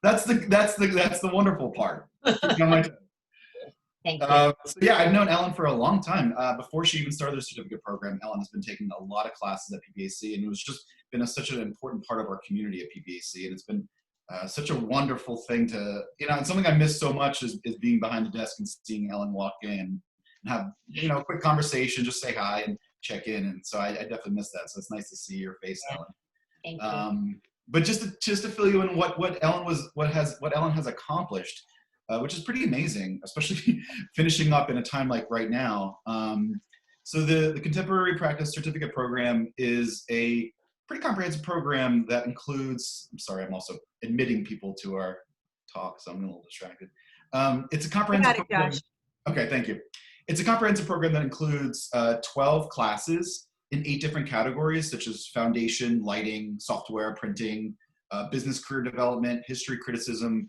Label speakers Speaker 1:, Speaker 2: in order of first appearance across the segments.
Speaker 1: That's the wonderful part. Keep me on my toes.
Speaker 2: Thank you.
Speaker 1: So yeah, I've known Ellen for a long time. Before she even started the certificate program, Ellen has been taking a lot of classes at PPAC, and it was just been such an important part of our community at PPAC, and it's been such a wonderful thing to, and something I miss so much is being behind the desk and seeing Ellen walk in and have, a quick conversation, just say hi and check in. And so I definitely miss that. So it's nice to see your face, Ellen.
Speaker 2: Thank you.
Speaker 1: But just to fill you in what Ellen has accomplished, which is pretty amazing, especially finishing up in a time like right now. So the Contemporary Practice Certificate Program is a pretty comprehensive program that includes, I'm sorry, I'm also admitting people to our talk, so I'm a little distracted. It's a comprehensive program.
Speaker 3: Josh.
Speaker 1: Okay, thank you. It's a comprehensive program that includes 12 classes in 8 different categories, such as foundation, lighting, software, printing, business career development, history criticism,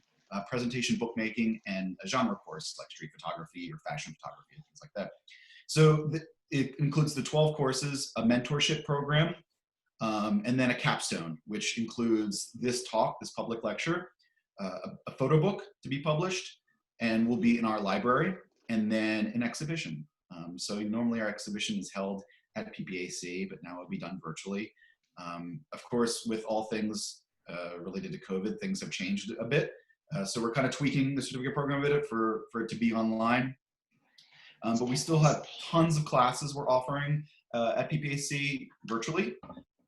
Speaker 1: presentation bookmaking, and a genre course like street photography or fashion photography and things like that. So it includes the 12 courses, a mentorship program, and then a capstone, which includes this talk, this public lecture, a photo book to be published, and will be in our library, and then an exhibition. So normally our exhibition is held at PPAC, but now it'll be done virtually. Of course, with all things related to COVID, things have changed a bit. So we're kind of tweaking the certificate program a bit for it to be online. But we still have tons of classes we're offering at PPAC virtually.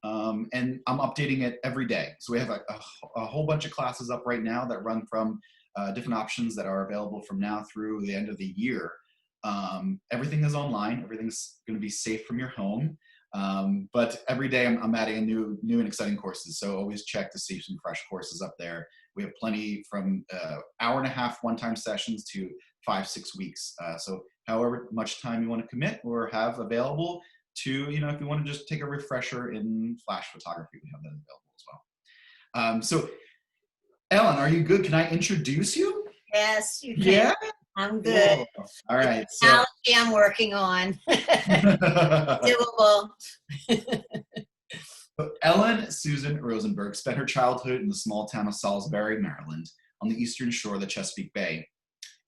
Speaker 1: And I'm updating it every day. So we have a whole bunch of classes up right now that run from different options that are available from now through the end of the year. Everything is online. Everything's going to be safe from your home. But every day I'm adding a new and exciting courses. So always check to see some fresh courses up there. We have plenty from hour-and-a-half one-time sessions to 5-6 weeks. So however much time you want to commit or have available to, if you want to just take a refresher in flash photography, we have that available as well. So Ellen, are you good? Can I introduce you?
Speaker 2: Yes, you can.
Speaker 1: Yeah?
Speaker 2: I'm good.
Speaker 1: Cool. All right.
Speaker 2: So, analogy I'm working on. Doable.
Speaker 1: So Ellen Susan Rosenberg spent her childhood in the small town of Salisbury, Maryland, on the eastern shore of the Chesapeake Bay.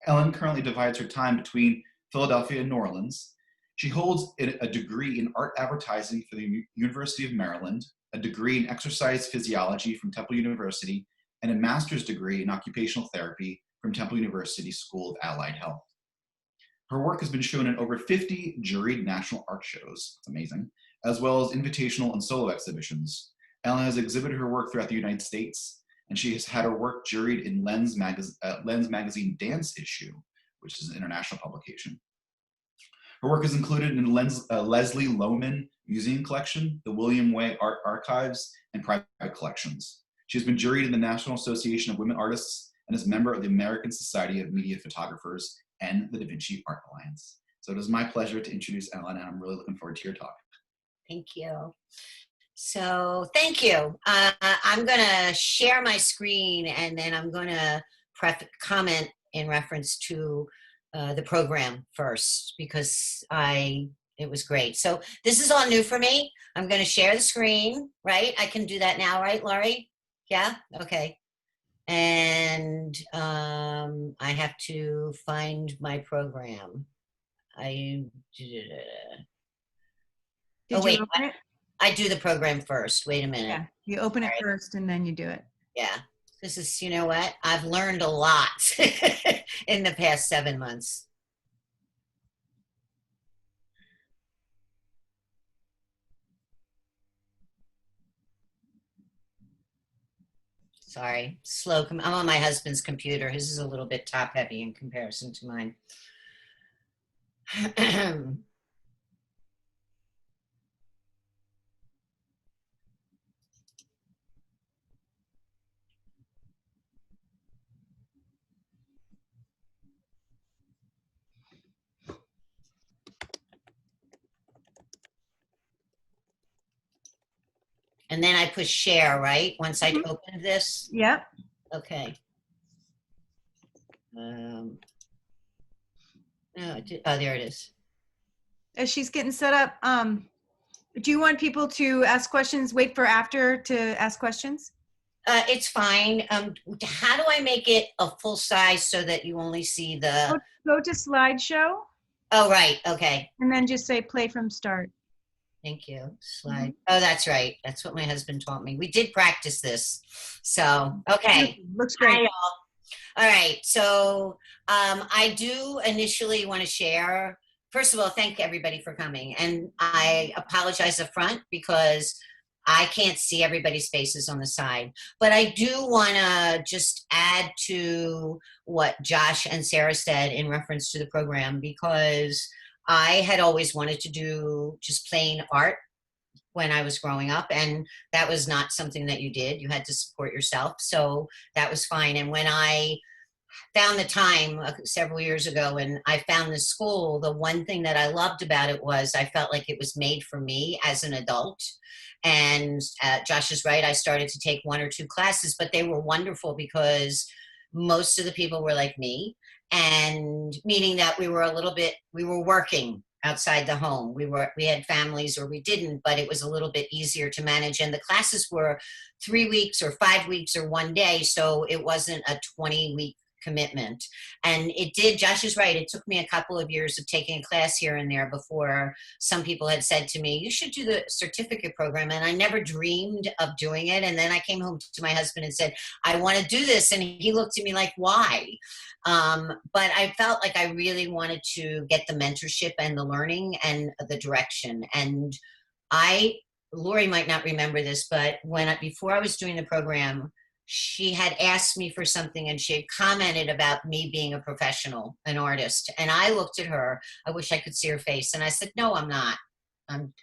Speaker 1: Ellen currently divides her time between Philadelphia and New Orleans. She holds a degree in art advertising from the University of Maryland, a degree in exercise physiology from Temple University, and a master's degree in occupational therapy from Temple University School of Allied Health. Her work has been shown in over 50 juried national art shows, that's amazing, as well as invitational and solo exhibitions. Ellen has exhibited her work throughout the United States, and she has had her work juried in Lens Magazine Dance issue, which is an international publication. Her work is included in Leslie Lohman Museum Collection, the William Way Art Archives, and private collections. She has been juried in the National Association of Women Artists and is a member of the American Society of Media Photographers and the Da Vinci Art Alliance. So it is my pleasure to introduce Ellen, and I'm really looking forward to your talk.
Speaker 2: Thank you. So thank you. I'm going to share my screen, and then I'm going to comment in reference to the program first, because it was great. So this is all new for me. I'm going to share the screen, right? I can do that now, right, Laurie? Yeah? Okay. And I have to find my program.
Speaker 3: Did
Speaker 2: oh, wait.
Speaker 3: you open it?
Speaker 2: I do the program first. Wait a minute.
Speaker 3: Yeah, you open it first and then you do it.
Speaker 2: Yeah. This is, you know what? I've learned a lot in the past 7 months. Sorry, slow. I'm on my husband's computer. His is a little bit top heavy in comparison to mine. And then I push share, right? Once I open this?
Speaker 3: Yep.
Speaker 2: Okay. Oh, there it is.
Speaker 3: As she's getting set up, do you want people to ask questions, wait for after to ask questions?
Speaker 2: It's fine. How do I make it a full size so that you only see
Speaker 3: Go,
Speaker 2: the,
Speaker 3: go to slideshow
Speaker 2: oh, right, okay.
Speaker 3: and then just say play from start.
Speaker 2: Thank you.
Speaker 3: Mhm.
Speaker 2: Slide. Oh, that's right. That's what my husband taught me. We did practice this. So, okay.
Speaker 3: Looks
Speaker 2: Hi,
Speaker 3: great.
Speaker 2: all right. So I do initially want to share. First of all, thank everybody for coming. And I apologize up front because I can't see everybody's faces on the side. But I do want to just add to what Josh and Sarah said in reference to the program, because I had always wanted to do just plain art when I was growing up, and that was not something that you did. You had to support yourself, so that was fine. And when I found the time several years ago and I found the school, the one thing that I loved about it was I felt like it was made for me as an adult. And Josh is right, I started to take one or two classes, but they were wonderful because most of the people were like me, and meaning that we were a little bit, we were working outside the home. We had families or we didn't, but it was a little bit easier to manage. And the classes were 3 weeks or 5 weeks or one day, so it wasn't a 20-week commitment. And it did, Josh is right, it took me a couple of years of taking a class here and there before some people had said to me, you should do the certificate program. And I never dreamed of doing it. And then I came home to my husband and said, I want to do this. And he looked at me like, why? But I felt like I really wanted to get the mentorship and the learning and the direction. And Lori might not remember this, but before I was doing the program, she had asked me for something and she had commented about me being a professional, an artist. And I looked at her, I wish I could see her face. And I said, no, I'm not.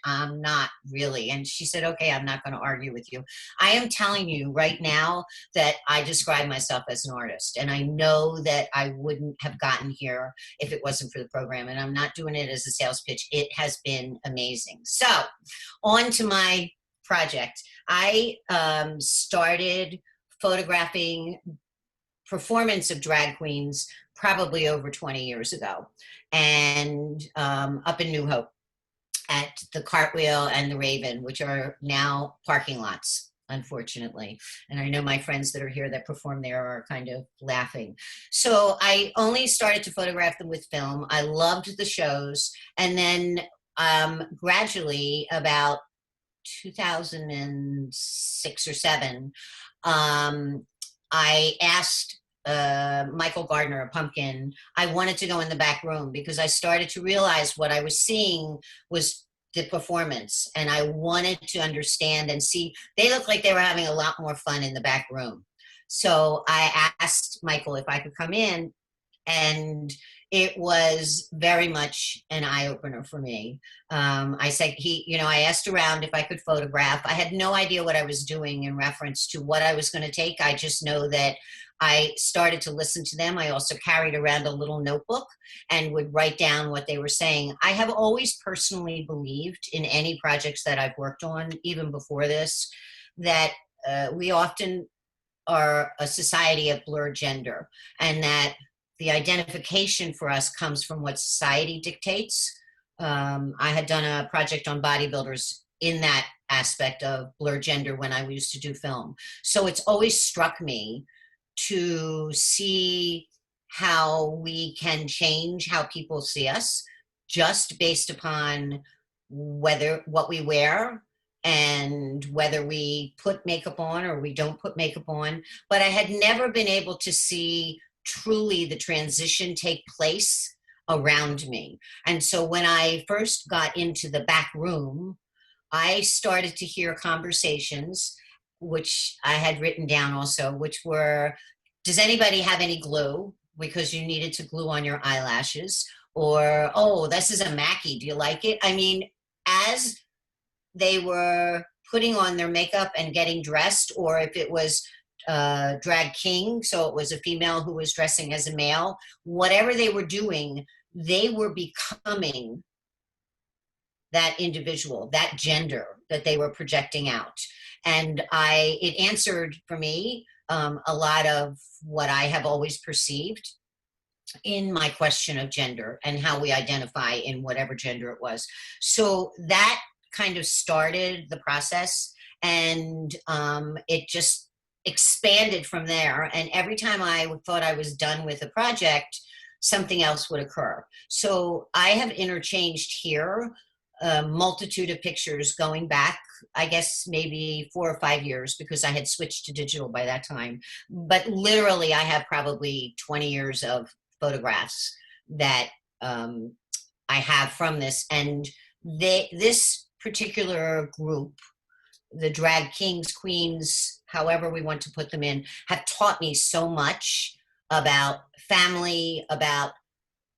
Speaker 2: I'm not really. And she said, okay, I'm not going to argue with you. I am telling you right now that I describe myself as an artist. And I know that I wouldn't have gotten here if it wasn't for the program. And I'm not doing it as a sales pitch. It has been amazing. So on to my project. I started photographing performance of drag queens probably over 20 years ago, and up in New Hope at the Cartwheel and the Raven, which are now parking lots, unfortunately. And I know my friends that are here that perform there are kind of laughing. So I only started to photograph them with film. I loved the shows. And then gradually, about 2006 or 7, I asked Michael Gardner, a pumpkin, I wanted to go in the back room because I started to realize what I was seeing was the performance, and I wanted to understand and see. They looked like they were having a lot more fun in the back room. So I asked Michael if I could come in, and it was very much an eye-opener for me. I said, I asked around if I could photograph. I had no idea what I was doing in reference to what I was going to take. I just know that I started to listen to them. I also carried around a little notebook and would write down what they were saying. I have always personally believed in any projects that I've worked on, even before this, that we often are a society of blurred gender, and that the identification for us comes from what society dictates. I had done a project on bodybuilders in that aspect of blurred gender when I used to do film. So it's always struck me to see how we can change how people see us just based upon what we wear and whether we put makeup on or we don't put makeup on. But I had never been able to see truly the transition take place around me. And so when I first got into the back room, I started to hear conversations, which I had written down also, which were, does anybody have any glue? Because you needed to glue on your eyelashes. Or, oh, this is a Mackie, do you like it? I mean, as they were putting on their makeup and getting dressed, or if it was drag king, so it was a female who was dressing as a male, whatever they were doing, they were becoming that individual, that gender that they were projecting out. And it answered for me a lot of what I have always perceived in my question of gender and how we identify in whatever gender it was. So that kind of started the process, and it expanded from there. And every time I thought I was done with a project, something else would occur. So I have interchanged here a multitude of pictures going back, I guess maybe 4 or 5 years, because I had switched to digital by that time. But literally, I have probably 20 years of photographs that I have from this. And this particular group, the drag kings, queens, however we want to put them in, have taught me so much about family, about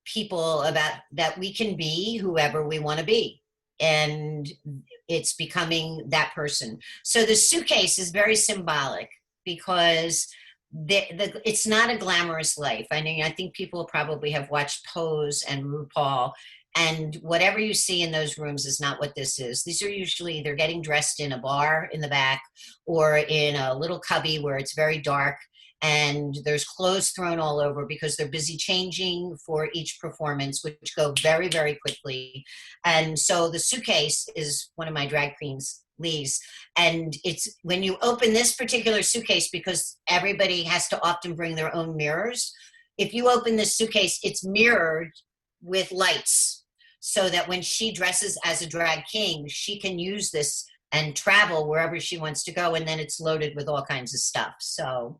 Speaker 2: people, about that we can be whoever we want to be. And it's becoming that person. So the suitcase is very symbolic because it's not a glamorous life. I mean, I think people probably have watched Pose and RuPaul, and whatever you see in those rooms is not what this is. These are usually, they're getting dressed in a bar in the back or in a little cubby where it's very dark and there's clothes thrown all over because they're busy changing for each performance, which go very, very quickly. And so the suitcase is one of my drag queens, Lee's. And it's when you open this particular suitcase, because everybody has to often bring their own mirrors. If you open this suitcase, it's mirrored with lights so that when she dresses as a drag king, she can use this and travel wherever she wants to go. And then it's loaded with all kinds of stuff. So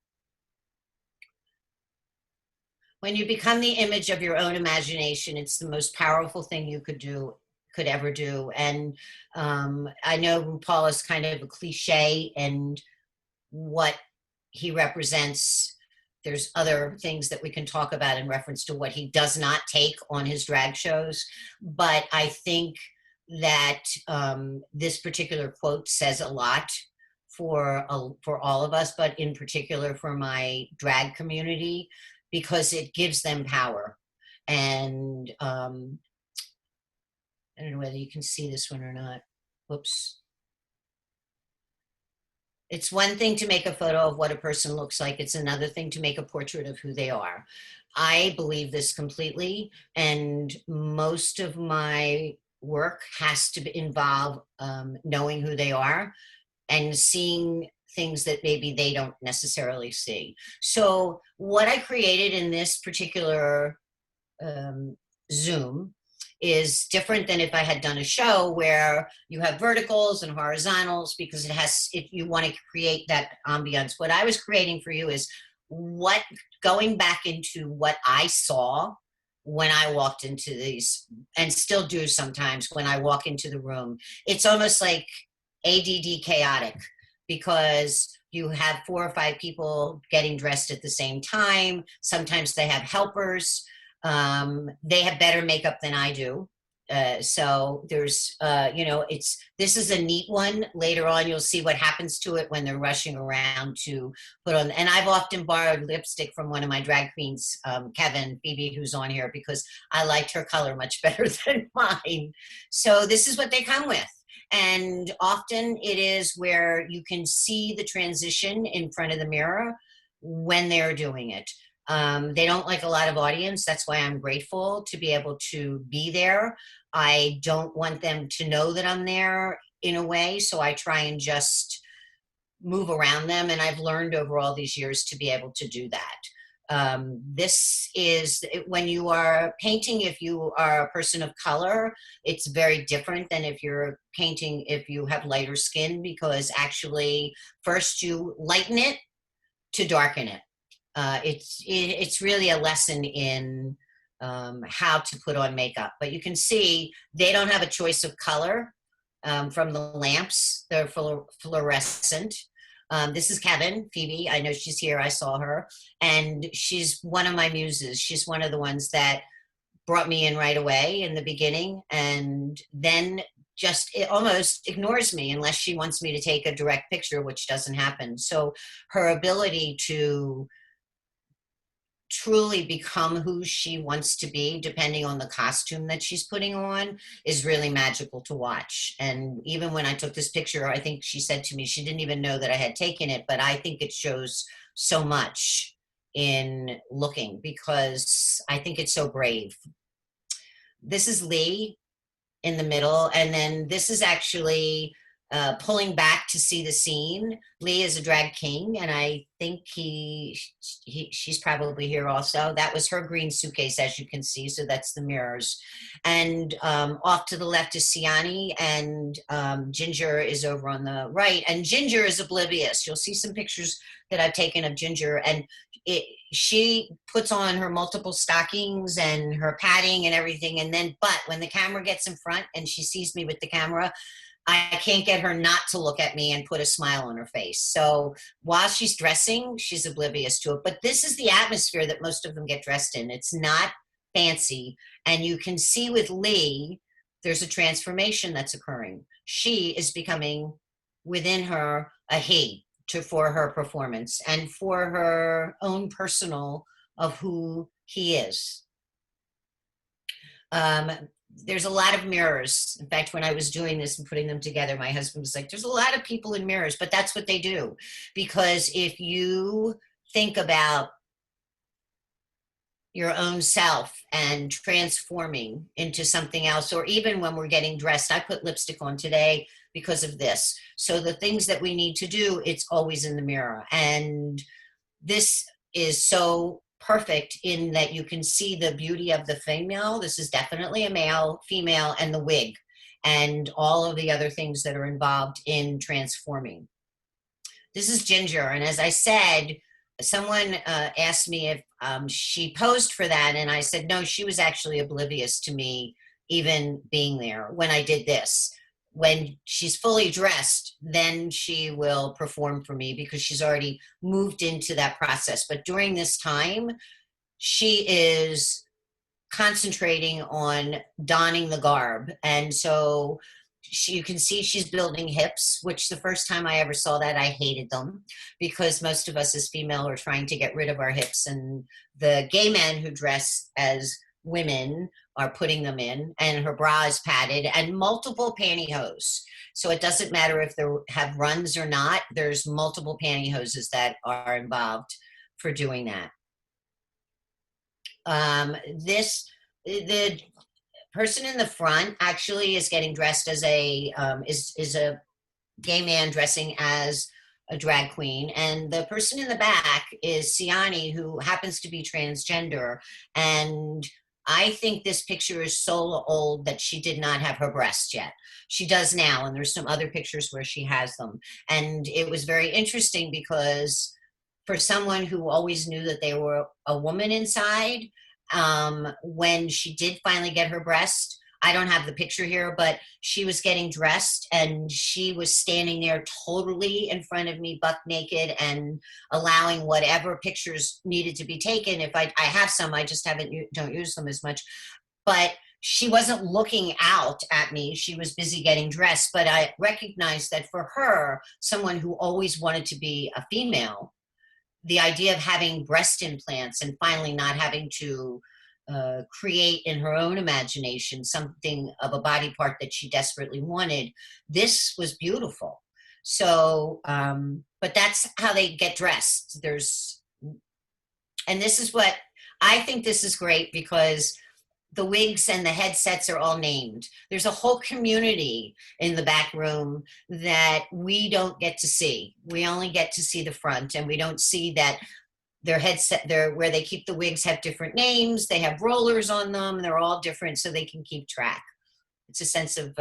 Speaker 2: when you become the image of your own imagination, it's the most powerful thing you could ever do. And I know RuPaul is kind of a cliche and what he represents. There's other things that we can talk about in reference to what he does not take on his drag shows. But I think that this particular quote says a lot for all of us, but in particular for my drag community, because it gives them power. And I don't know whether you can see this one or not. Whoops. It's one thing to make a photo of what a person looks like. It's another thing to make a portrait of who they are. I believe this completely. And most of my work has to involve knowing who they are and seeing things that maybe they don't necessarily see. So what I created in this particular Zoom is different than if I had done a show where you have verticals and horizontals, because if you want to create that ambiance. What I was creating for you is going back into what I saw when I walked into these, and still do sometimes when I walk into the room. It's almost like ADD chaotic, because you have 4 or 5 people getting dressed at the same time. Sometimes they have helpers. They have better makeup than I do. So there's, this is a neat one. Later on, you'll see what happens to it when they're rushing around to put on. And I've often borrowed lipstick from one of my drag queens, Phoebe, who's on here, because I liked her color much better than mine. So this is what they come with. And often it is where you can see the transition in front of the mirror when they're doing it. They don't like a lot of audience. That's why I'm grateful to be able to be there. I don't want them to know that I'm there in a way, so I try and just move around them. And I've learned over all these years to be able to do that. This is, when you are painting, if you are a person of color, it's very different than if you're painting if you have lighter skin, because actually first you lighten it to darken it. It's really a lesson in how to put on makeup. But you can see they don't have a choice of color from the lamps. They're fluorescent. This is Phoebe. I know she's here. I saw her. And she's one of my muses. She's one of the ones that brought me in right away in the beginning, and then it almost ignores me unless she wants me to take a direct picture, which doesn't happen. So her ability to truly become who she wants to be, depending on the costume that she's putting on, is really magical to watch. And even when I took this picture, I think she said to me she didn't even know that I had taken it, but I think it shows so much in looking, because I think it's so brave. This is Lee in the middle, and then this is actually pulling back to see the scene. Lee is a drag king, and I think she's probably here also. That was her green suitcase, as you can see, so that's the mirrors. And off to the left is Siani, and Ginger is over on the right, and Ginger is oblivious. You'll see some pictures that I've taken of Ginger, and she puts on her multiple stockings and her padding and everything, and then, but when the camera gets in front and she sees me with the camera, I can't get her not to look at me and put a smile on her face. So while she's dressing, she's oblivious to it. But this is the atmosphere that most of them get dressed in. It's not fancy. And you can see with Lee, there's a transformation that's occurring. She is becoming, within her, a he for her performance and for her own personal of who he is. There's a lot of mirrors. In fact, when I was doing this and putting them together, my husband was like, there's a lot of people in mirrors, but that's what they do. Because if you think about your own self and transforming into something else, or even when we're getting dressed, I put lipstick on today because of this. So the things that we need to do, it's always in the mirror. And this is so perfect in that you can see the beauty of the female. This is definitely a male, female, and the wig, and all of the other things that are involved in transforming. This is Ginger, and as I said, someone asked me if she posed for that, and I said, no, she was actually oblivious to me even being there when I did this. When she's fully dressed, then she will perform for me because she's already moved into that process. But during this time, she is concentrating on donning the garb. And so you can see she's building hips, which the first time I ever saw that, I hated them because most of us as female are trying to get rid of our hips. And the gay men who dress as women are putting them in, and her bra is padded, and multiple pantyhose. So it doesn't matter if they have runs or not, there's multiple pantyhoses that are involved for doing that. The person in the front actually is getting dressed as is a gay man dressing as a drag queen, and the person in the back is Siani, who happens to be transgender. And I think this picture is so old that she did not have her breasts yet. She does now, and there's some other pictures where she has them. And it was very interesting because for someone who always knew that they were a woman inside, when she did finally get her breast, I don't have the picture here, but she was getting dressed and she was standing there totally in front of me, buck naked, and allowing whatever pictures needed to be taken. If I have some, I just don't use them as much. But she wasn't looking out at me. She was busy getting dressed. But I recognized that for her, someone who always wanted to be a female, the idea of having breast implants and finally not having to create in her own imagination something of a body part that she desperately wanted, this was beautiful. So, but that's how they get dressed. And this is what, I think this is great because the wigs and the headsets are all named. There's a whole community in the back room that we don't get to see. We only get to see the front, and we don't see that their headset, where they keep the wigs, have different names. They have rollers on them. They're all different so they can keep track. It's a sense of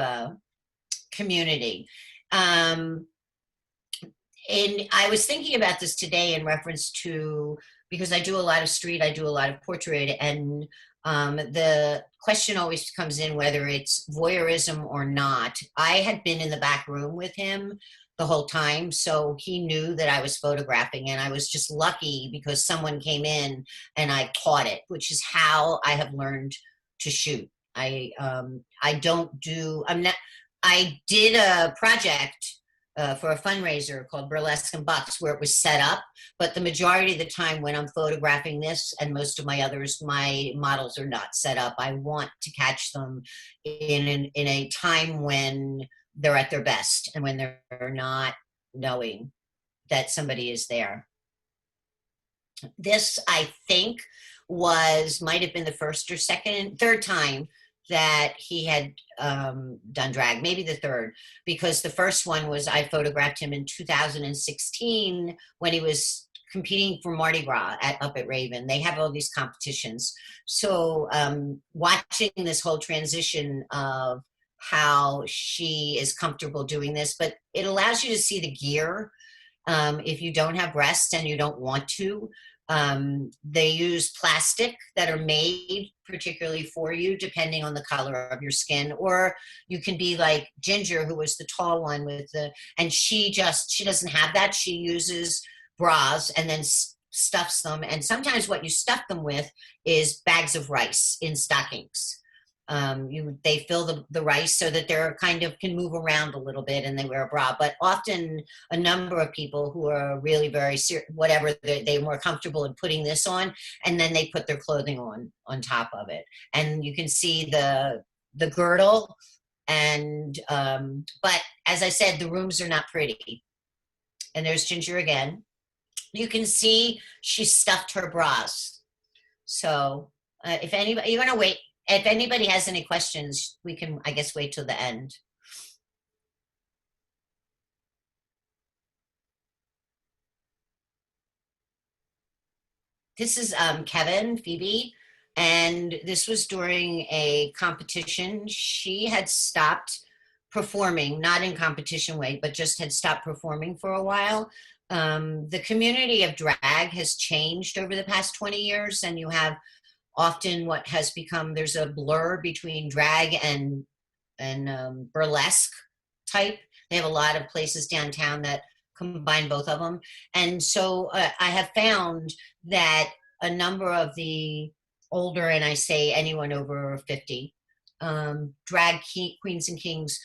Speaker 2: community. And I was thinking about this today in reference to, because I do a lot of street, I do a lot of portrait, and the question always comes in whether it's voyeurism or not. I had been in the back room with him the whole time, so he knew that I was photographing, and I was just lucky because someone came in and I caught it, which is how I have learned to shoot. I did a project for a fundraiser called Burlesque and Bucks where it was set up, but the majority of the time when I'm photographing this and most of my others, my models are not set up. I want to catch them in a time when they're at their best and when they're not knowing that somebody is there. This, I think, might have been the third time that he had done drag, maybe the third, because the first one was I photographed him in 2016 when he was competing for Mardi Gras up at Raven. They have all these competitions. So watching this whole transition of how she is comfortable doing this, but it allows you to see the gear. If you don't have breasts and you don't want to, they use plastic that are made particularly for you, depending on the color of your skin. Or you can be like Ginger, who was the tall one with the, and she doesn't have that. She uses bras and then stuffs them. And sometimes what you stuff them with is bags of rice in stockings. They fill the rice so that they're kind of can move around a little bit, and they wear a bra. But often a number of people who are really very whatever, they're more comfortable in putting this on, and then they put their clothing on top of it. And you can see the girdle. And but as I said, the rooms are not pretty. And there's Ginger again. You can see she stuffed her bras. So if anybody, you're gonna wait. If anybody has any questions, we can, I guess, wait till the end. This is Kevin, Phoebe, and this was during a competition. She had stopped performing, not in competition way, but just had stopped performing for a while. The community of drag has changed over the past 20 years, and you have often what has become, there's a blur between drag and burlesque type. They have a lot of places downtown that combine both of them. And so I have found that a number of the older, and I say anyone over 50, drag queens and kings,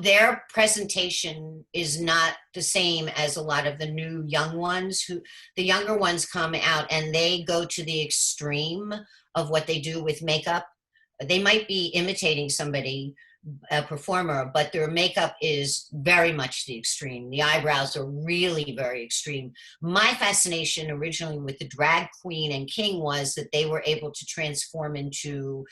Speaker 2: their presentation is not the same as a lot of the new young ones. The younger ones come out and they go to the extreme of what they do with makeup. They might be imitating somebody, a performer, but their makeup is very much the extreme. The eyebrows are really very extreme. My fascination originally with the drag queen and king was that they were able to transform into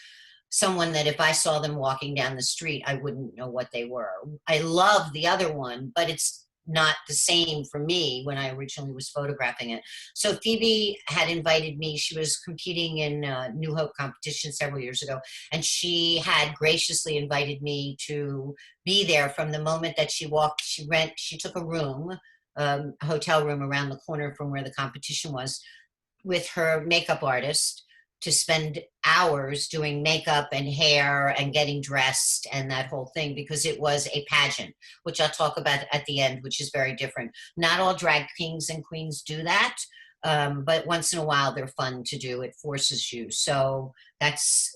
Speaker 2: someone that if I saw them walking down the street, I wouldn't know what they were. I love the other one, but it's not the same for me when I originally was photographing it. So Phoebe had invited me. She was competing in New Hope competition several years ago, and she had graciously invited me to be there from the moment that she walked. She took a room, a hotel room around the corner from where the competition was, with her makeup artist, to spend hours doing makeup and hair and getting dressed and that whole thing, because it was a pageant, which I'll talk about at the end, which is very different. Not all drag kings and queens do that, but once in a while they're fun to do. It forces you. So that's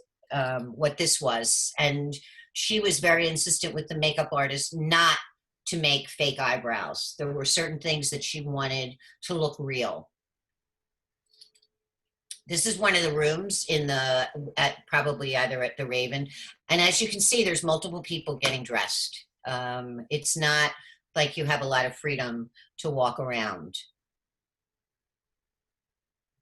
Speaker 2: what this was. And she was very insistent with the makeup artist not to make fake eyebrows. There were certain things that she wanted to look real. This is one of the rooms probably either at the Raven. And as you can see, there's multiple people getting dressed. It's not like you have a lot of freedom to walk around.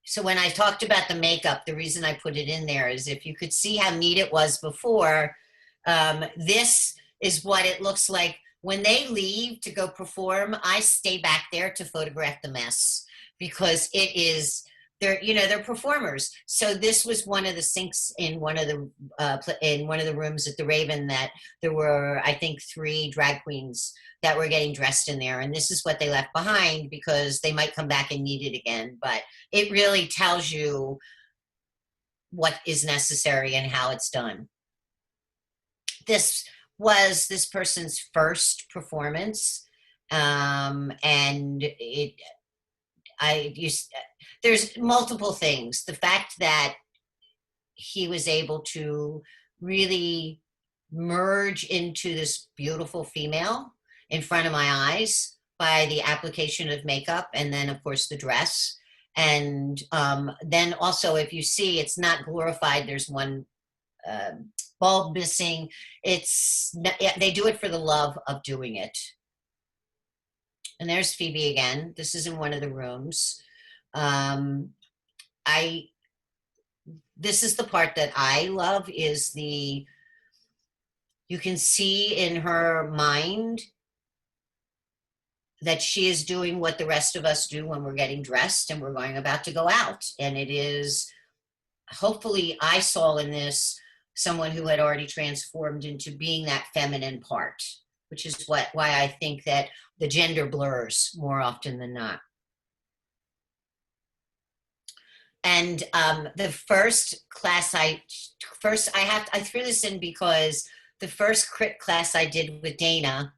Speaker 2: So when I talked about the makeup, the reason I put it in there is if you could see how neat it was before, this is what it looks like. When they leave to go perform, I stay back there to photograph the mess, because it is, they're performers. So this was one of the sinks in one of the rooms at the Raven, that there were, I think, 3 drag queens that were getting dressed in there. And this is what they left behind, because they might come back and need it again. But it really tells you what is necessary and how it's done. This was this person's first performance. And there's multiple things. The fact that he was able to really merge into this beautiful female in front of my eyes by the application of makeup, and then of course the dress. And then also, if you see, it's not glorified. There's one bulb missing. They do it for the love of doing it. And there's Phoebe again. This is in one of the rooms. this is the part that I love, is you can see in her mind that she is doing what the rest of us do when we're getting dressed and we're about to go out. And it is, hopefully I saw in this someone who had already transformed into being that feminine part, which is why I think that the gender blurs more often than not. And the first class I threw this in because the first crit class I did with Dana,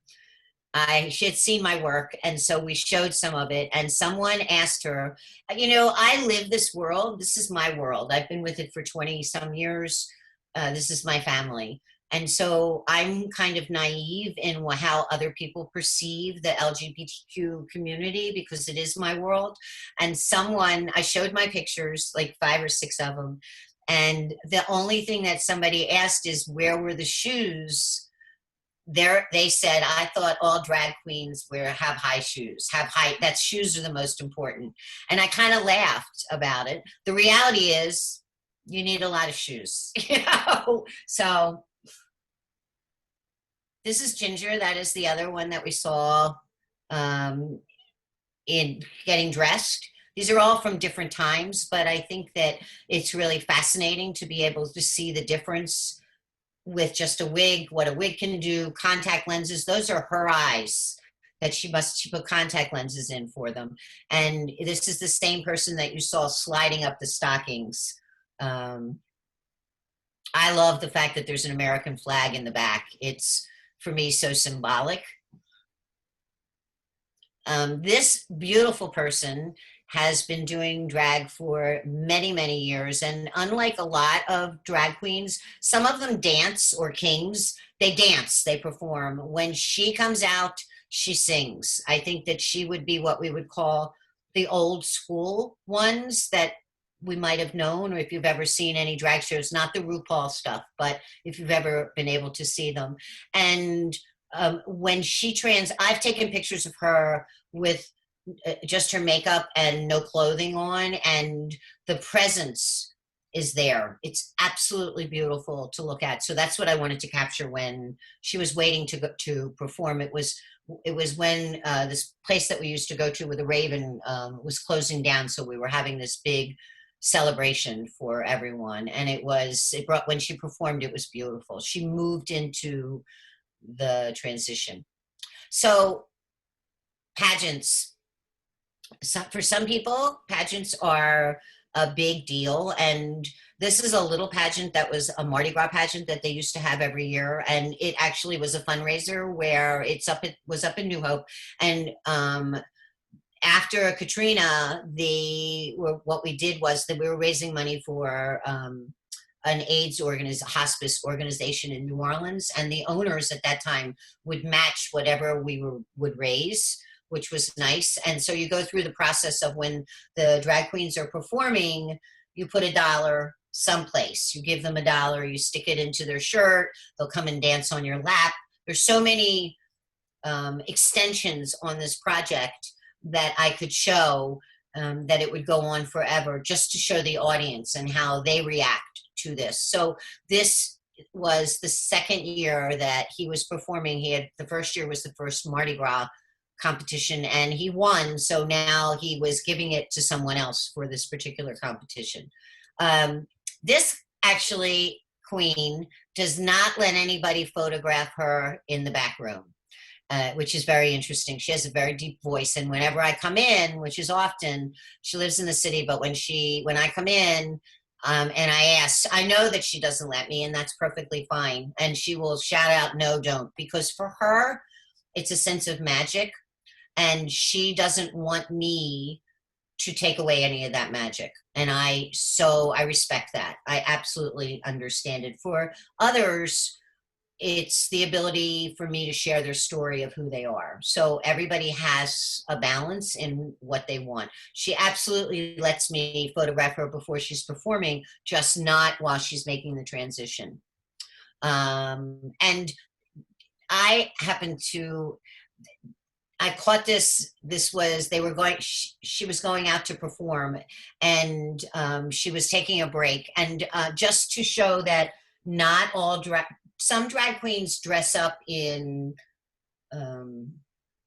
Speaker 2: she had seen my work, and so we showed some of it, and someone asked her, I live this world. This is my world. I've been with it for 20 some years. This is my family. And so I'm kind of naive in how other people perceive the LGBTQ community, because it is my world. And I showed my pictures, like 5 or 6 of them. And the only thing that somebody asked is, where were the shoes? They said, I thought all drag queens have high shoes, that shoes are the most important. And I kind of laughed about it. The reality is, you need a lot of shoes, So this is Ginger. That is the other one that we saw in getting dressed. These are all from different times, but I think that it's really fascinating to be able to see the difference with just a wig, what a wig can do. Contact lenses, those are her eyes that she put contact lenses in for them. And this is the same person that you saw sliding up the stockings. I love the fact that there's an American flag in the back. It's, for me, so symbolic. This beautiful person has been doing drag for many, many years. And unlike a lot of drag queens, some of them dance, or kings, they dance, they perform. When she comes out, she sings. I think that she would be what we would call the old school ones that we might have known, or if you've ever seen any drag shows, not the RuPaul stuff, but if you've ever been able to see them. And when I've taken pictures of her with just her makeup and no clothing on, and the presence is there. It's absolutely beautiful to look at. So that's what I wanted to capture when she was waiting to perform. It was when this place that we used to go to with the Raven was closing down, so we were having this big celebration for everyone, and when she performed, it was beautiful. She moved into the transition. So pageants. For some people, pageants are a big deal, and this is a little pageant that was a Mardi Gras pageant that they used to have every year, and it actually was a fundraiser where it was up in New Hope, and after Katrina, what we did was that we were raising money for an AIDS hospice organization in New Orleans, and the owners at that time would match whatever we would raise, which was nice. And so you go through the process of, when the drag queens are performing, you put $1 someplace. You give them $1, you stick it into their shirt, they'll come and dance on your lap. There's so many extensions on this project that I could show, that it would go on forever, just to show the audience and how they react to this. So this was the second year that he was performing. The first year was the first Mardi Gras competition, and he won. So now he was giving it to someone else for this particular competition. This actually, queen does not let anybody photograph her in the back room. Which is very interesting. She has a very deep voice, and whenever I come in, which is often, she lives in the city, but when I come in, and I know that she doesn't let me, and that's perfectly fine, and she will shout out, "No, don't," because for her, it's a sense of magic, and she doesn't want me to take away any of that magic, and I respect that. I absolutely understand it. For others, it's the ability for me to share their story of who they are. So everybody has a balance in what they want. She absolutely lets me photograph her before she's performing, just not while she's making the transition. And I happen to, I caught this. This was they were going. She was going out to perform, and she was taking a break. And just to show that not all some drag queens dress up in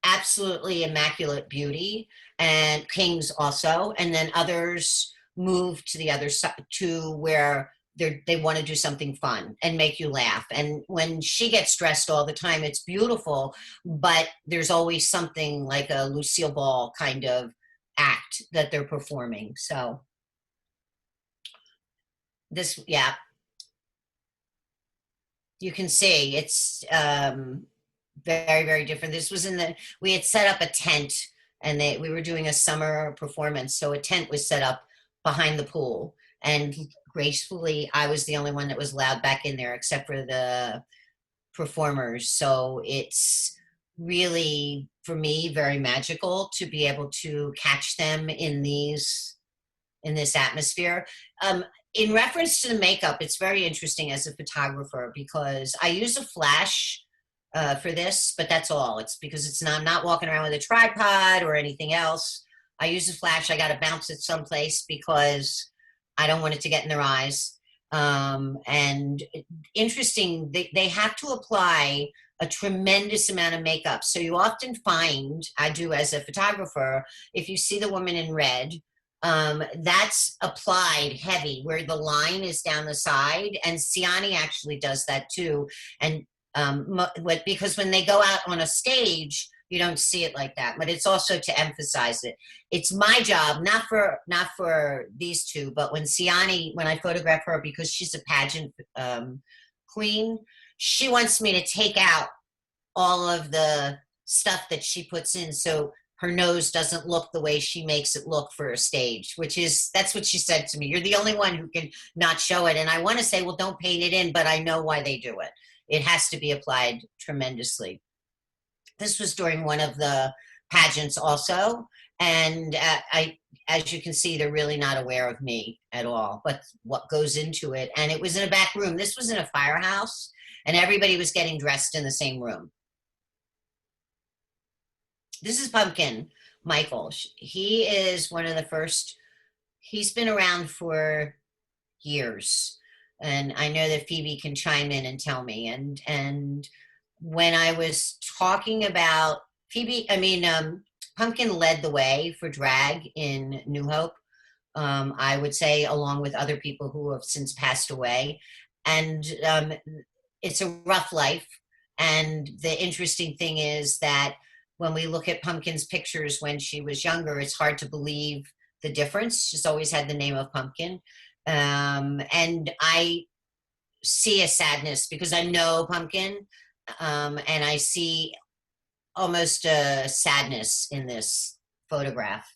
Speaker 2: absolutely immaculate beauty, and kings also, and then others move to the other side to where they want to do something fun and make you laugh. And when she gets dressed all the time, it's beautiful, but there's always something like a Lucille Ball kind of act that they're performing. So this, yeah, you can see it's very, very different. This was we had set up a tent, and we were doing a summer performance. So a tent was set up behind the pool, and gracefully, I was the only one that was allowed back in there except for the performers. So it's really, for me, very magical to be able to catch them in this atmosphere. In reference to the makeup, it's very interesting as a photographer because I use a flash for this, but that's all. It's because I'm not walking around with a tripod or anything else. I use a flash. I got to bounce it someplace because I don't want it to get in their eyes. And interesting, they have to apply a tremendous amount of makeup. So you often find, I do as a photographer, if you see the woman in red, that's applied heavy where the line is down the side. And Siani actually does that too. And because when they go out on a stage, you don't see it like that, but it's also to emphasize it. It's my job, not for these two, but when I photograph her, because she's a pageant queen, she wants me to take out all of the stuff that she puts in, so her nose doesn't look the way she makes it look for a stage, that's what she said to me. You're the only one who can not show it. And I want to say, well, don't paint it in, but I know why they do it. It has to be applied tremendously. This was during one of the pageants also. And as you can see, they're really not aware of me at all, but what goes into it. And it was in a back room. This was in a firehouse, and everybody was getting dressed in the same room. This is Pumpkin Michael. He is one of the first. He's been around for years. And I know that Phoebe can chime in and tell me. And when I was talking about Pumpkin led the way for drag in New Hope. I would say, along with other people who have since passed away. And it's a rough life. And the interesting thing is that when we look at Pumpkin's pictures when she was younger, it's hard to believe the difference. She's always had the name of Pumpkin. And I see a sadness because I know Pumpkin, and I see almost a sadness in this photograph.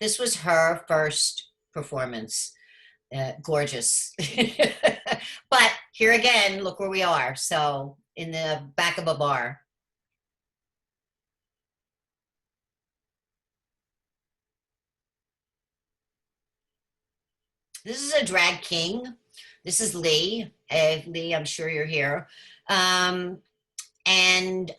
Speaker 2: This was her first performance. Gorgeous. But here again, look where we are. So in the back of a bar. This is a drag king. This is Lee. Lee, I'm sure you're here. And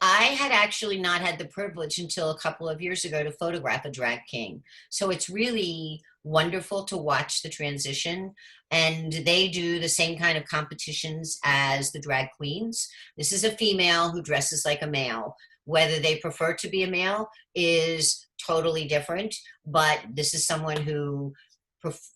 Speaker 2: I had actually not had the privilege until a couple of years ago to photograph a drag king. So it's really wonderful to watch the transition. And they do the same kind of competitions as the drag queens. This is a female who dresses like a male. Whether they prefer to be a male is totally different. But this is someone who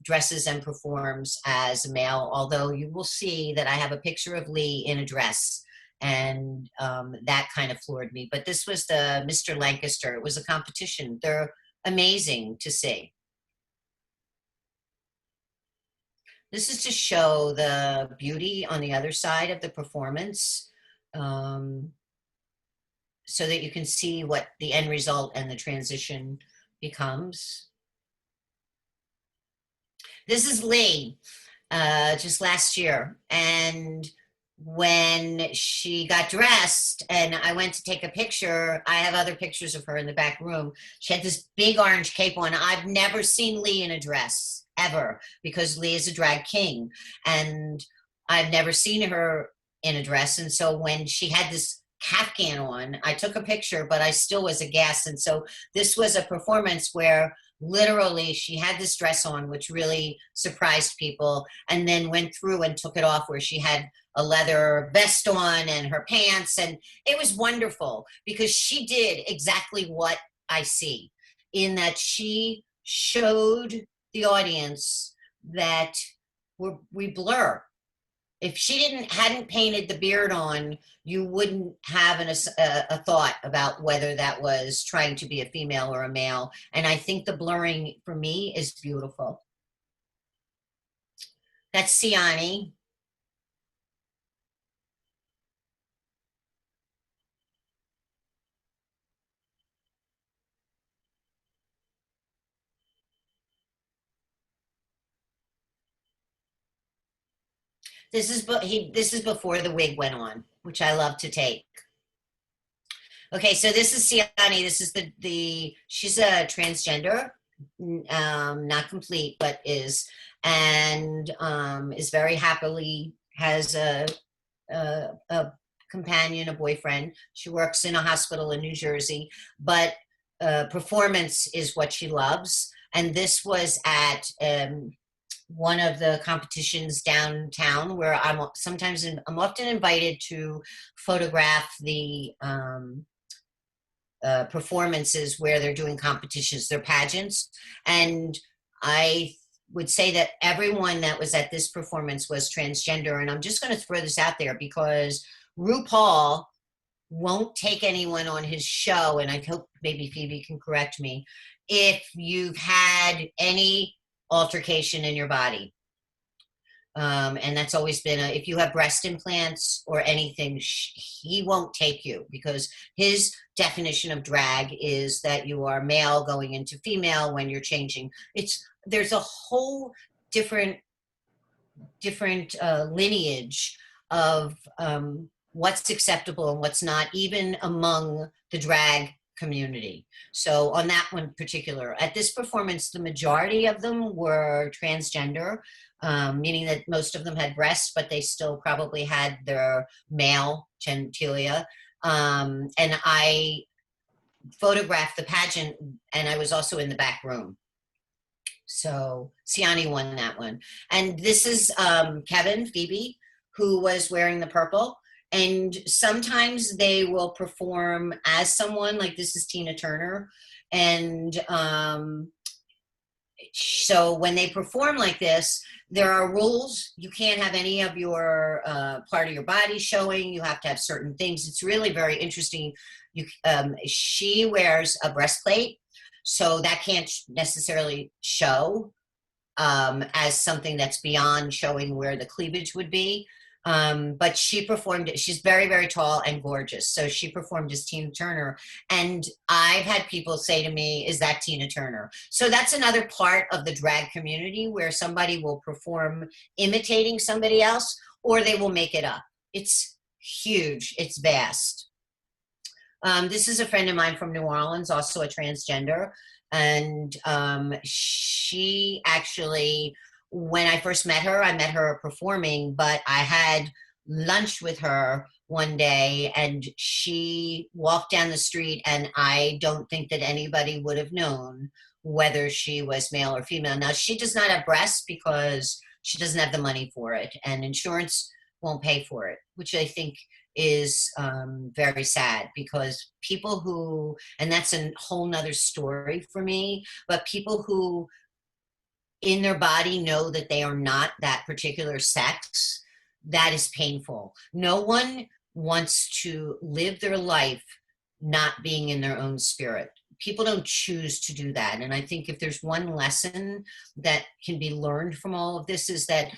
Speaker 2: dresses and performs as a male, although you will see that I have a picture of Lee in a dress, and that kind of floored me. But this was the Mr. Lancaster. It was a competition. They're amazing to see. This is to show the beauty on the other side of the performance, so that you can see what the end result and the transition becomes. This is Lee, just last year. And when she got dressed and I went to take a picture, I have other pictures of her in the back room. She had this big orange cape on. I've never seen Lee in a dress, ever, because Lee is a drag king. And I've never seen her in a dress. And so when she had this Kaftan on. I took a picture, but I still was aghast. And so this was a performance where literally she had this dress on, which really surprised people, and then went through and took it off, where she had a leather vest on and her pants. And it was wonderful because she did exactly what I see, in that she showed the audience that we blur. If she hadn't painted the beard on, you wouldn't have a thought about whether that was trying to be a female or a male. And I think the blurring for me is beautiful. That's Siani. This is before the wig went on, which I love to take. Okay, so this is Siani. This is she's a transgender, not complete, but is, and is very happily, has a companion, a boyfriend. She works in a hospital in New Jersey, but performance is what she loves. And this was at one of the competitions downtown, where I'm often invited to photograph the performances where they're doing competitions, they're pageants. And I would say that everyone that was at this performance was transgender. And I'm just going to throw this out there because RuPaul won't take anyone on his show, and I hope maybe Phoebe can correct me, if you've had any altercation in your body. And that's always been if you have breast implants or anything, he won't take you, because his definition of drag is that you are male going into female when you're changing. There's a whole different lineage of what's acceptable and what's not, even among the drag community. So on that one particular, at this performance, the majority of them were transgender, meaning that most of them had breasts, but they still probably had their male genitalia. And I photographed the pageant, and I was also in the back room. So Siani won that one. And this is Kevin, Phoebe, who was wearing the purple. And sometimes they will perform as someone, like this is Tina Turner. And so when they perform like this, there are rules. You can't have any of your part of your body showing. You have to have certain things. It's really very interesting. She wears a breastplate, so that can't necessarily show as something that's beyond showing where the cleavage would be. But she performed, she's very, very tall and gorgeous. So she performed as Tina Turner. And I've had people say to me, is that Tina Turner? So that's another part of the drag community, where somebody will perform imitating somebody else, or they will make it up. It's huge. It's vast. This is a friend of mine from New Orleans, also a transgender. And she actually, when I first met her, I met her performing, but I had lunch with her one day, and she walked down the street, and I don't think that anybody would have known whether she was male or female. Now, she does not have breasts because she doesn't have the money for it, and insurance won't pay for it, which I think is very sad, because people who, and that's a whole nother story for me, but people who in their body know that they are not that particular sex, that is painful. No one wants to live their life not being in their own spirit. People don't choose to do that. And I think if there's one lesson that can be learned from all of this, is that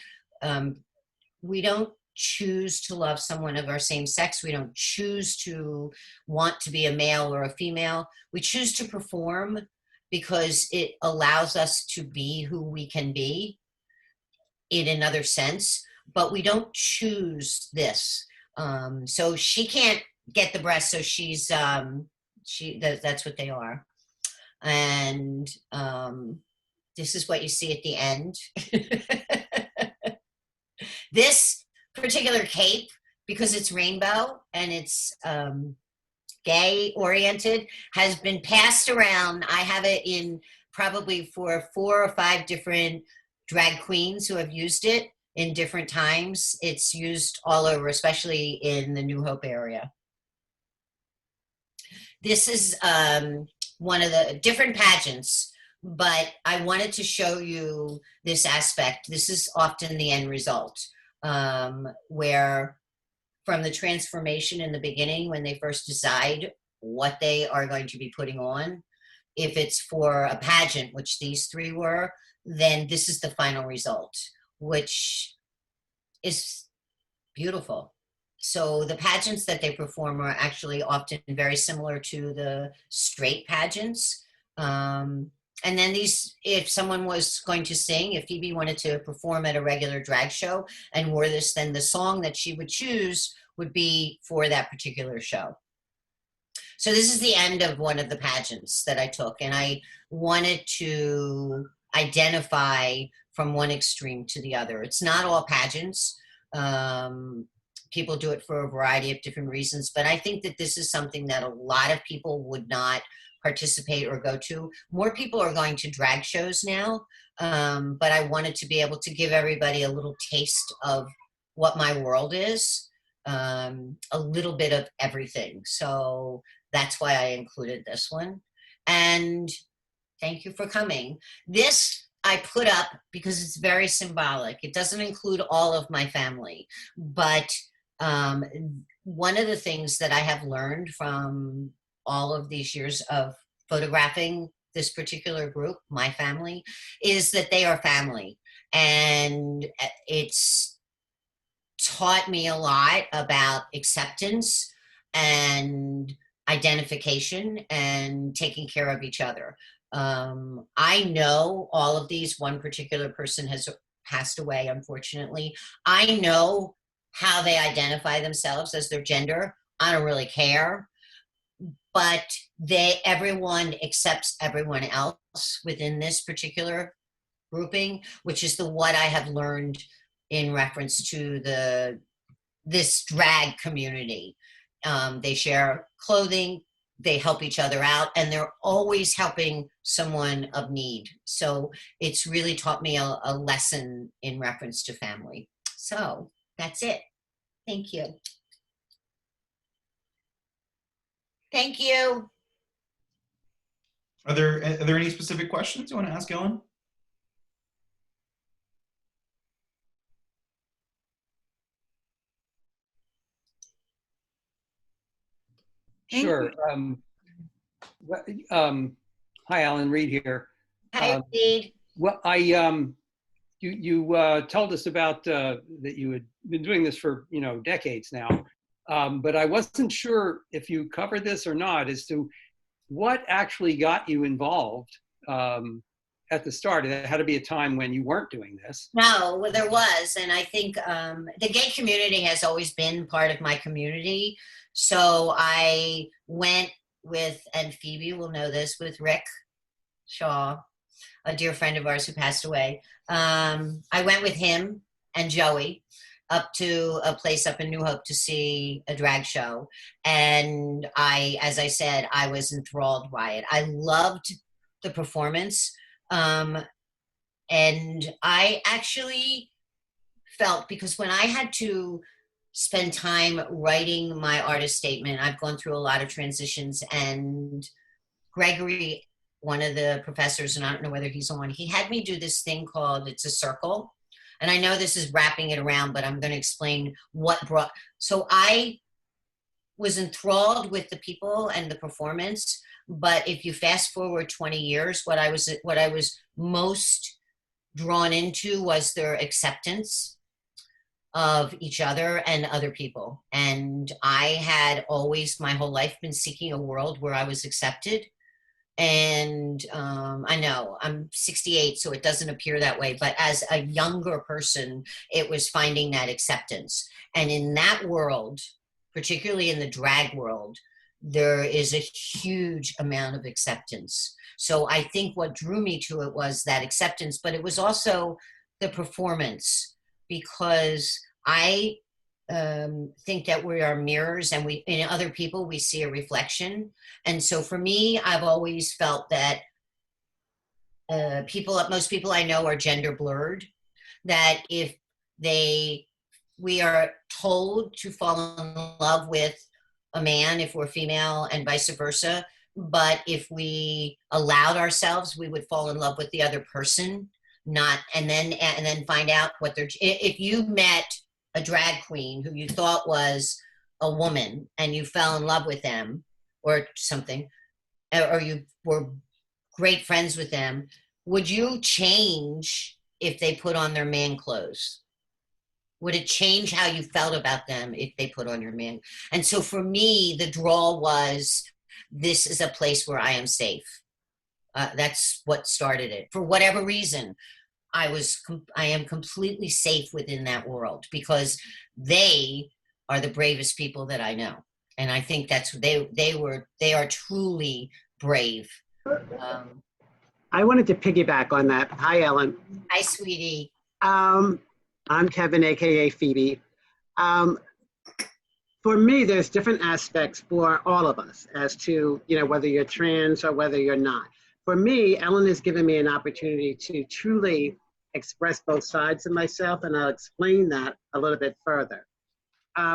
Speaker 2: we don't choose to love someone of our same sex. We don't choose to want to be a male or a female. We choose to perform because it allows us to be who we can be in another sense, but we don't choose this. So she can't get the breasts, so that's what they are. And this is what you see at the end. This particular cape because it's rainbow and it's gay oriented, has been passed around. I have it in probably for 4 or 5 different drag queens who have used it in different times. It's used all over, especially in the New Hope area. This is one of the different pageants, but I wanted to show you this aspect. This is often the end result, where from the transformation in the beginning, when they first decide what they are going to be putting on, if it's for a pageant, which these 3 were, then this is the final result, which is beautiful. So the pageants that they perform are actually often very similar to the straight pageants. And then these, if someone was going to sing, if Phoebe wanted to perform at a regular drag show and wore this, then the song that she would choose would be for that particular show. So this is the end of one of the pageants that I took, and I wanted to identify from one extreme to the other. It's not all pageants. People do it for a variety of different reasons, but I think that this is something that a lot of people would not participate or go to. More people are going to drag shows now, but I wanted to be able to give everybody a little taste of what my world is, a little bit of everything. So that's why I included this one. And thank you for coming. This I put up because it's very symbolic. It doesn't include all of my family, but one of the things that I have learned from all of these years of photographing this particular group, my family, is that they are family. And it's taught me a lot about acceptance and identification and taking care of each other. I know all of these. One particular person has passed away, unfortunately. I know how they identify themselves as their gender. I don't really care. But everyone accepts everyone else within this particular grouping, which is what I have learned in reference to this drag community. They share clothing, they help each other out, and they're always helping someone of need. So it's really taught me a lesson in reference to family. So that's it. Thank you. Thank you.
Speaker 1: Are there any specific questions you want to ask Ellen?
Speaker 3: Thank
Speaker 4: Sure. Hi, Alan Reed here.
Speaker 2: Hi, Reed.
Speaker 4: Well, you told us about that you had been doing this for decades now, but I wasn't sure if you covered this or not as to what actually got you involved at the start. It had to be a time when you weren't doing this.
Speaker 2: No, well, there was, and I think the gay community has always been part of my community. So I went with, and Phoebe will know this, with Rick Shaw, a dear friend of ours who passed away. I went with him and Joey up to a place up in New Hope to see a drag show. And as I said, I was enthralled by it. I loved the performance. And I actually felt, because when I had to spend time writing my artist statement, I've gone through a lot of transitions, and Gregory, one of the professors, and I don't know whether he's on, he had me do this thing called It's a Circle. And I know this is wrapping it around, but I'm going to explain what brought. So I was enthralled with the people and the performance, but if you fast forward 20 years, what I was most drawn into was their acceptance of each other and other people. And I had always, my whole life, been seeking a world where I was accepted. And I know I'm 68, so it doesn't appear that way. But as a younger person, it was finding that acceptance. And in that world, particularly in the drag world, there is a huge amount of acceptance. So I think what drew me to it was that acceptance, but it was also the performance, because I think that we are mirrors, and we, in other people, we see a reflection. And so for me, I've always felt that most people I know are gender blurred, that if we are told to fall in love with a man if we're female and vice versa, but if we allowed ourselves, we would fall in love with the other person, not, and then find out what if you met a drag queen who you thought was a woman and you fell in love with them or something, or you were great friends with them, would you change if they put on their man clothes? Would it change how you felt about them if they put on your man? And so for me, the draw was, this is a place where I am safe. That's what started it. For whatever reason, I am completely safe within that world because they are the bravest people that I know. And I think that's, they are truly brave.
Speaker 5: I wanted to piggyback on that. Hi, Ellen.
Speaker 2: Hi, sweetie.
Speaker 5: I'm Kevin, AKA Phoebe. For me, there's different aspects for all of us as to, whether you're trans or whether you're not. For me, Ellen has given me an opportunity to truly express both sides of myself, and I'll explain that a little bit further.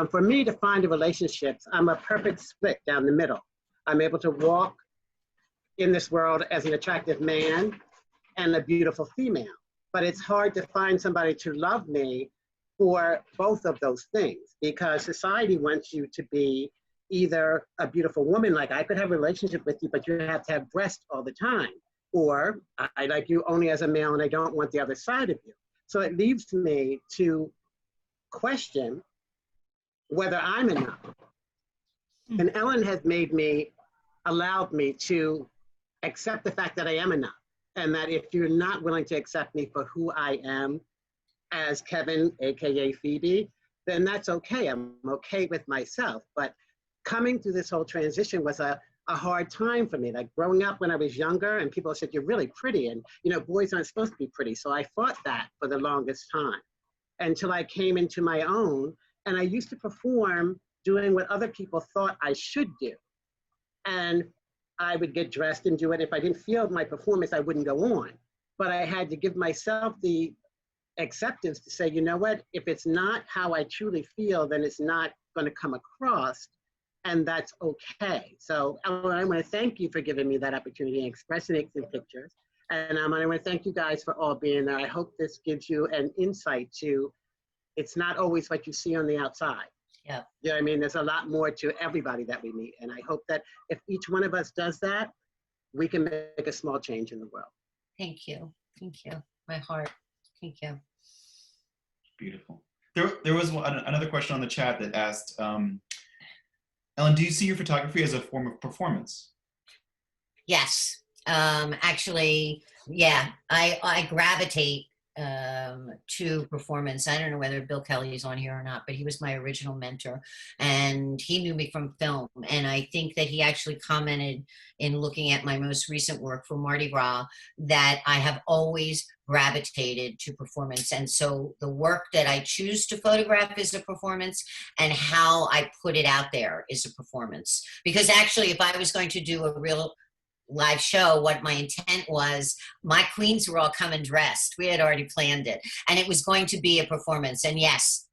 Speaker 5: For me to find a relationship, I'm a perfect split down the middle. I'm able to walk in this world as an attractive man and a beautiful female. But it's hard to find somebody to love me for both of those things, because society wants you to be either a beautiful woman, like I could have a relationship with you, but you have to have breasts all the time, or I like you only as a male and I don't want the other side of you. So it leaves me to question whether I'm enough. And Ellen has allowed me to accept the fact that I am enough. And that if you're not willing to accept me for who I am as Kevin, AKA Phoebe, then that's okay. I'm okay with myself. But coming through this whole transition was a hard time for me. Like growing up when I was younger and people said, you're really pretty. And boys aren't supposed to be pretty. So I fought that for the longest time until I came into my own. And I used to perform doing what other people thought I should do. And I would get dressed and do it. If I didn't feel my performance, I wouldn't go on. But I had to give myself the acceptance to say, you know what, if it's not how I truly feel, then it's not going to come across, and that's okay. So I want to thank you for giving me that opportunity and expressing it in pictures. And I want to thank you guys for all being there. I hope this gives you an insight to, it's not always what you see on the outside.
Speaker 2: Yeah.
Speaker 5: You know what I mean? There's a lot more to everybody that we meet. And I hope that if each one of us does that, we can make a small change in the world.
Speaker 2: Thank you. Thank you. My heart. Thank you.
Speaker 1: Beautiful. There was another question on the chat that asked, Ellen, do you see your photography as a form of performance?
Speaker 2: Yes. Actually, yeah, I gravitate to performance. I don't know whether Bill Kelly's on here or not, but he was my original mentor and he knew me from film. And I think that he actually commented in looking at my most recent work for Mardi Gras that I have always gravitated to performance. And so the work that I choose to photograph is a performance, and how I put it out there is a performance. Because actually, if I was going to do a real live show, what my intent was, my queens were all coming dressed. We had already planned it, and it was going to be a performance. And yes,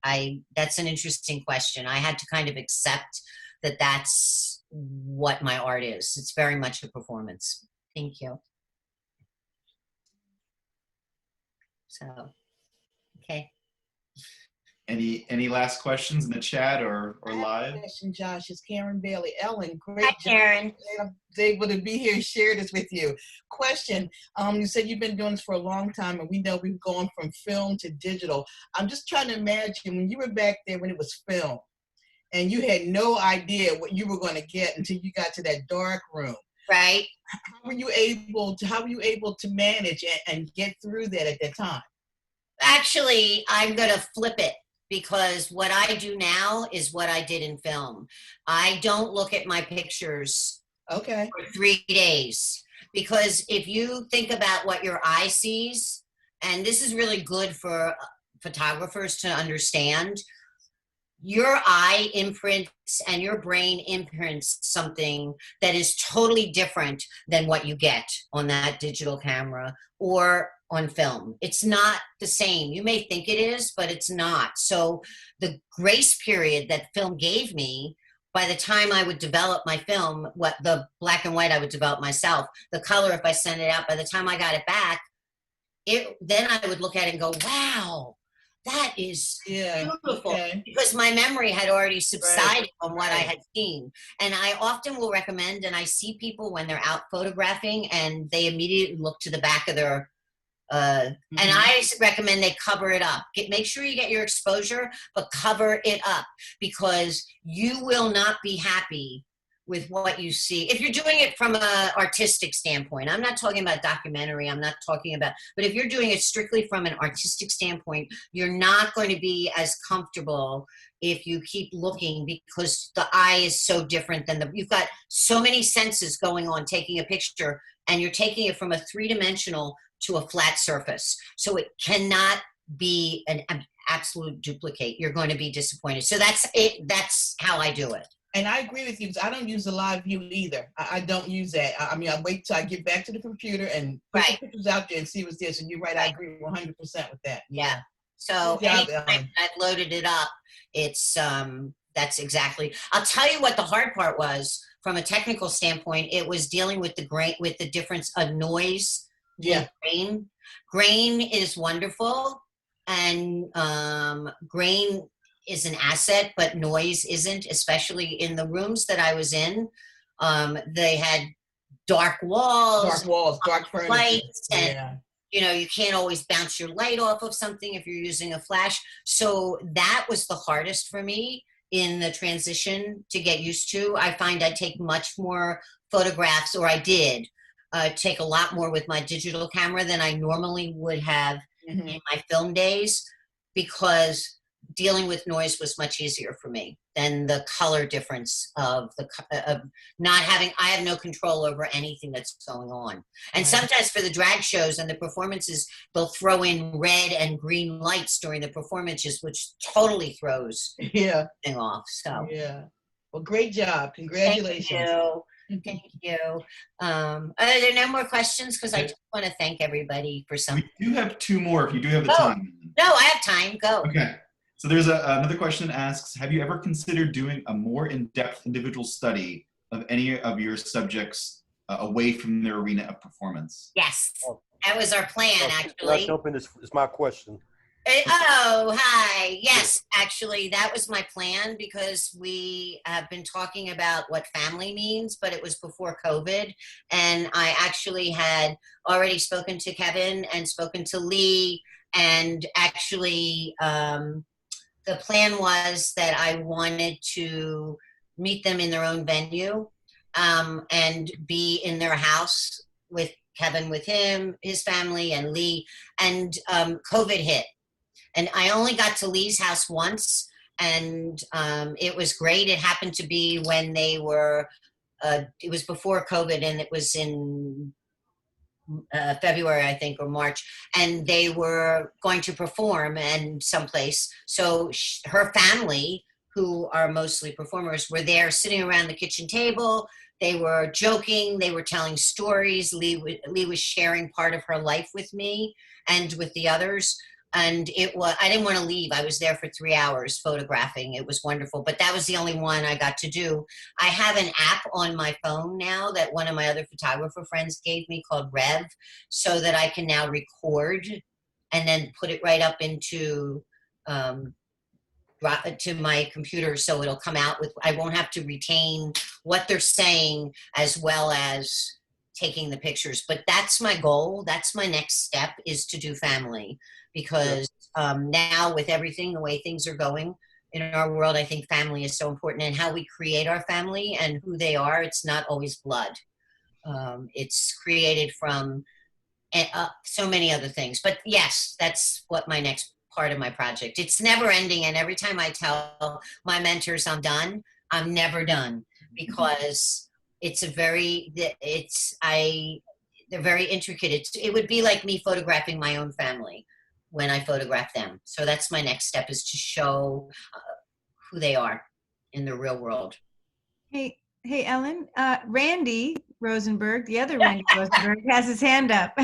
Speaker 2: that's an interesting question. I had to kind of accept that that's what my art is. It's very much a performance. Thank you. So, okay.
Speaker 1: Any last questions in the chat or live?
Speaker 6: Question, Josh, is Karen Bailey. Ellen, great.
Speaker 2: Hi, Karen.
Speaker 6: I was able to be here, share this with you. Question, you said you've been doing this for a long time, and we know we've gone from film to digital. I'm just trying to imagine when you were back there when it was film, and you had no idea what you were going to get until you got to that dark room.
Speaker 2: Right.
Speaker 6: How were you able to manage and get through that at that time?
Speaker 2: Actually, I'm going to flip it, because what I do now is what I did in film. I don't look at my pictures for 3 days, because if you think about what your eye sees, and this is really good for photographers to understand, your eye imprints and your brain imprints something that is totally different than what you get on that digital camera or on film. It's not the same. You may think it is, but it's not. So the grace period that film gave me, by the time I would develop my film, what the black and white I would develop myself, the color if I sent it out, by the time I got it back, then I would look at it and go, wow, that is beautiful. Okay. Because my memory had already subsided on what I had seen. And I often will recommend, and I see people when they're out photographing and they immediately look to the back of their, and I recommend they cover it up. Make sure you get your exposure, but cover it up, because you will not be happy with what you see. If you're doing it from an artistic standpoint, I'm not talking about documentary, I'm not talking about, but if you're doing it strictly from an artistic standpoint, you're not going to be as comfortable if you keep looking, because the eye is so different than you've got so many senses going on taking a picture, and you're taking it from a three-dimensional to a flat surface. So it cannot be an absolute duplicate. You're going to be disappointed. So that's it. That's how I do it.
Speaker 6: And I agree with you, because I don't use the live view either. I don't use that. I mean, I wait till I get back to the computer and put the pictures out there and see what's there. So you're right. I agree 100% with that.
Speaker 2: Yeah. So anytime I've loaded it up, it's that's exactly. I'll tell you what the hard part was from a technical standpoint. It was dealing with the difference of noise.
Speaker 6: Yeah.
Speaker 2: Grain. Grain is wonderful, and grain is an asset, but noise isn't, especially in the rooms that I was in. They had dark walls,
Speaker 6: dark furniture.
Speaker 2: Lights, and you can't always bounce your light off of something if you're using a flash. So that was the hardest for me in the transition to get used to. I find I take much more photographs, or I did take a lot more with my digital camera than I normally would have in my film days, because dealing with noise was much easier for me than the color difference of not having. I have no control over anything that's going on. And sometimes for the drag shows and the performances, they'll throw in red and green lights during the performances, which totally throws thing off. So
Speaker 6: well, great job. Congratulations.
Speaker 2: Thank you. Are there no more questions? Because I just want to thank everybody for some.
Speaker 1: We do have two more if you do have the time.
Speaker 2: No, I have time. Go.
Speaker 1: Okay. So there's another question that asks, have you ever considered doing a more in-depth individual study of any of your subjects away from their arena of performance?
Speaker 2: Yes, that was our plan, actually.
Speaker 3: This is my question.
Speaker 2: Oh, hi. Yes, actually, that was my plan, because we have been talking about what family means, but it was before COVID. And I actually had already spoken to Kevin and spoken to Lee, and actually the plan was that I wanted to meet them in their own venue and be in their house with Kevin, with his family, and Lee. And COVID hit. And I only got to Lee's house once, and it was great. It happened to be when they were, it was before COVID, and it was in February, I think, or March, and they were going to perform and someplace. So her family, who are mostly performers, were there sitting around the kitchen table. They were joking. They were telling stories. Lee was sharing part of her life with me and with the others. And I didn't want to leave. I was there for 3 hours photographing. It was wonderful, but that was the only one I got to do. I have an app on my phone now that one of my other photographer friends gave me called Rev, so that I can now record and then put it right up into to my computer, so it'll come out with, I won't have to retain what they're saying as well as taking the pictures. But that's my goal. That's my next step, is to do family. Because now with everything, the way things are going in our world, I think family is so important, and how we create our family and who they are. It's not always blood. It's created from so many other things. But yes, that's what my next part of my project. It's never ending. And every time I tell my mentors I'm done, I'm never done, because it's they're very intricate. It would be like me photographing my own family when I photograph them. So that's my next step, is to show who they are in the real world.
Speaker 7: Hey, Ellen. Randy Rosenberg, the other Randy Rosenberg, has his hand up.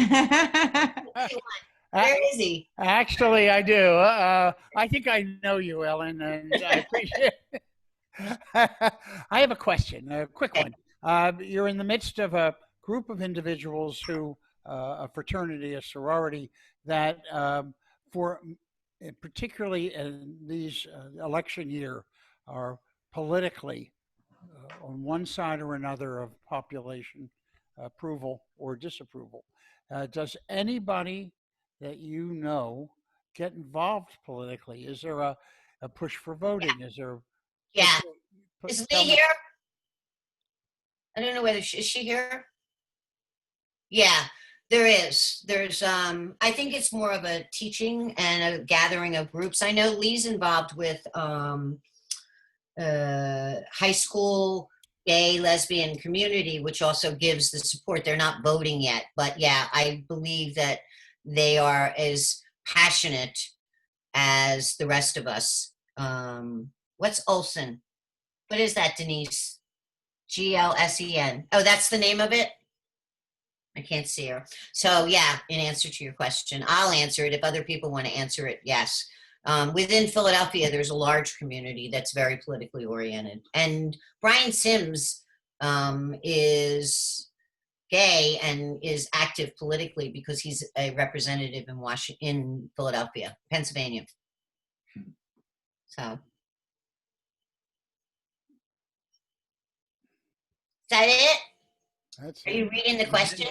Speaker 2: Where is he?
Speaker 3: Actually, I do. I think I know you, Ellen, and I appreciate it. I have a question, a quick one. You're in the midst of a group of individuals who, a fraternity, a sorority, that particularly in these election year, are politically on one side or another of population approval or disapproval. Does anybody that you know get involved politically? Is there a push for voting? Is there?
Speaker 2: Yeah. Is Lee here? I don't know whether is she here? Yeah, there is. There's I think it's more of a teaching and a gathering of groups. I know Lee's involved with high school gay lesbian community, which also gives the support. They're not voting yet, but yeah, I believe that they are as passionate as the rest of us. What's Olsen? What is that, Denise? GLSEN. Oh, that's the name of it? I can't see her. So yeah, in answer to your question, I'll answer it. If other people want to answer it, yes. Within Philadelphia, there's a large community that's very politically oriented. And Brian Sims is gay and is active politically because he's a representative in in Philadelphia, Pennsylvania. So. Is that it? Are you reading the question?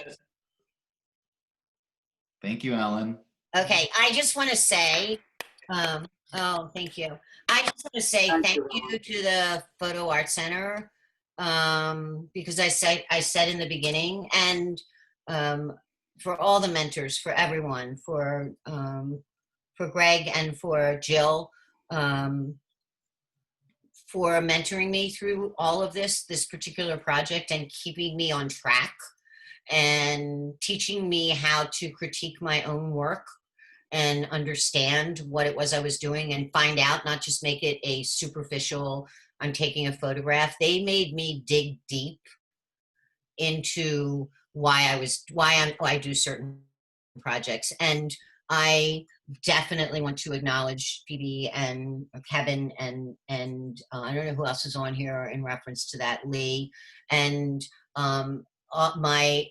Speaker 1: Thank you, Ellen.
Speaker 2: Okay, I just want to say, oh, thank you. I just want to say thank you to the Photo Art Center because I said in the beginning, and for all the mentors, for everyone, for Greg and for Jill, for mentoring me through all of this particular project and keeping me on track and teaching me how to critique my own work and understand what it was I was doing and find out, not just make it a superficial, I'm taking a photograph. They made me dig deep into why I do certain projects. And I definitely want to acknowledge Phoebe and Kevin and I don't know who else is on here in reference to that, Lee, and my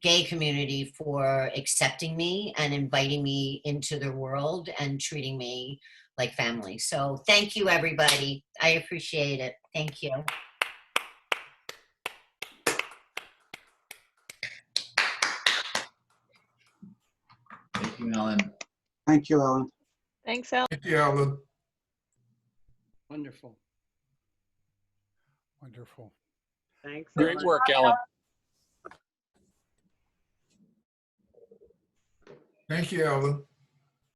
Speaker 2: gay community for accepting me and inviting me into their world and treating me like family. So thank you, everybody. I appreciate it. Thank you.
Speaker 1: Thank you, Ellen.
Speaker 8: Thank you, Ellen.
Speaker 9: Thanks, Ellen.
Speaker 10: Thank you, Ellen.
Speaker 4: Wonderful.
Speaker 3: Wonderful.
Speaker 5: Thanks.
Speaker 8: Great
Speaker 5: Ellen.
Speaker 8: work, Ellen.
Speaker 10: Thank you, Ellen.